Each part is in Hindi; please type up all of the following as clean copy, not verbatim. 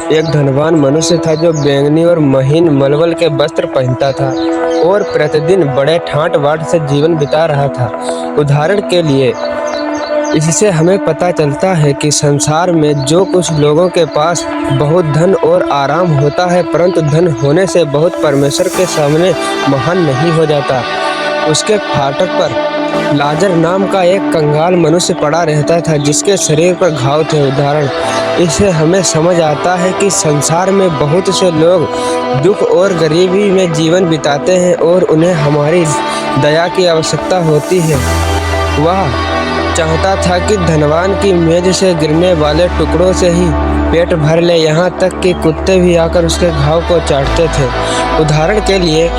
एक धनवान मनुष्य था जो बैंगनी और महीन मलमल के वस्त्र पहनता था और प्रतिदिन बड़े ठाट बाट से जीवन बिता रहा था। उदाहरण के लिए इससे हमें पता चलता है कि संसार में जो कुछ लोगों के पास बहुत धन और आराम होता है, परंतु धन होने से बहुत परमेश्वर के सामने महान नहीं हो जाता। उसके फाटक पर लाजर नाम का एक कंगाल मनुष्य पड़ा रहता था, जिसके शरीर पर घाव थे। उदाहरण इससे हमें समझ आता है कि संसार में बहुत से लोग दुख और गरीबी में जीवन बिताते हैं और उन्हें हमारी दया की आवश्यकता होती है। वह चाहता था कि धनवान की मेज से गिरने वाले टुकड़ों से ही पेट भर ले, यहाँ तक कि कुत्ते भी आकर उसके घाव को चाटते थे। उदाहरण के लिए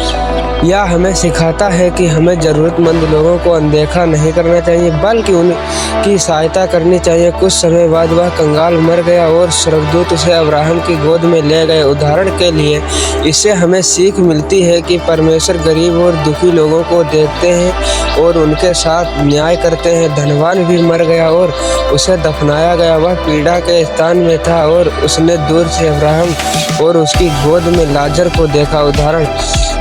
यह हमें सिखाता है कि हमें ज़रूरतमंद लोगों को अनदेखा नहीं करना चाहिए, बल्कि उनकी सहायता करनी चाहिए। कुछ समय बाद वह कंगाल मर गया और स्वर्गदूत उसे अब्राहम की गोद में ले गए। उदाहरण के लिए इससे हमें सीख मिलती है कि परमेश्वर गरीब और दुखी लोगों को देखते हैं और उनके साथ न्याय करते हैं। धनवान भी मर गया और उसे दफनाया गया। वह पीड़ा के स्थान में था और उसने दूर से अब्राहम और उसकी गोद में लाजर को देखा। उदाहरण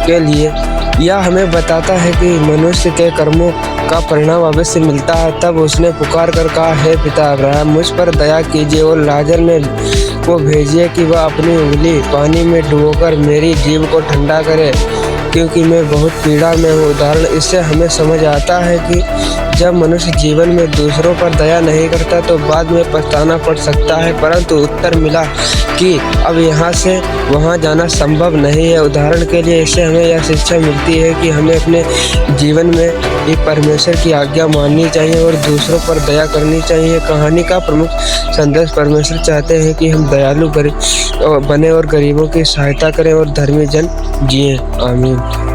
के लिए यह हमें बताता है कि मनुष्य के कर्मों का परिणाम अवश्य मिलता है। तब उसने पुकार कर कहा, हे पिता अब्राहम, मुझ पर दया कीजिए और लाजर को भेजिए कि वह अपनी उंगली पानी में डुबोकर मेरी जीभ को ठंडा करे, क्योंकि मैं बहुत पीड़ा में हूँ। उदाहरण इससे हमें समझ आता है कि जब मनुष्य जीवन में दूसरों पर दया नहीं करता तो बाद में पछताना पड़ सकता है, परंतु उत्तर मिला कि अब यहाँ से वहाँ जाना संभव नहीं है। उदाहरण के लिए इससे हमें यह शिक्षा मिलती है कि हमें अपने जीवन में एक परमेश्वर की आज्ञा माननी चाहिए और दूसरों पर दया करनी चाहिए। कहानी का प्रमुख संदेश परमेश्वर चाहते हैं कि हम दयालु बने और गरीबों की सहायता करें और धर्मी जन जिएं। आमीन।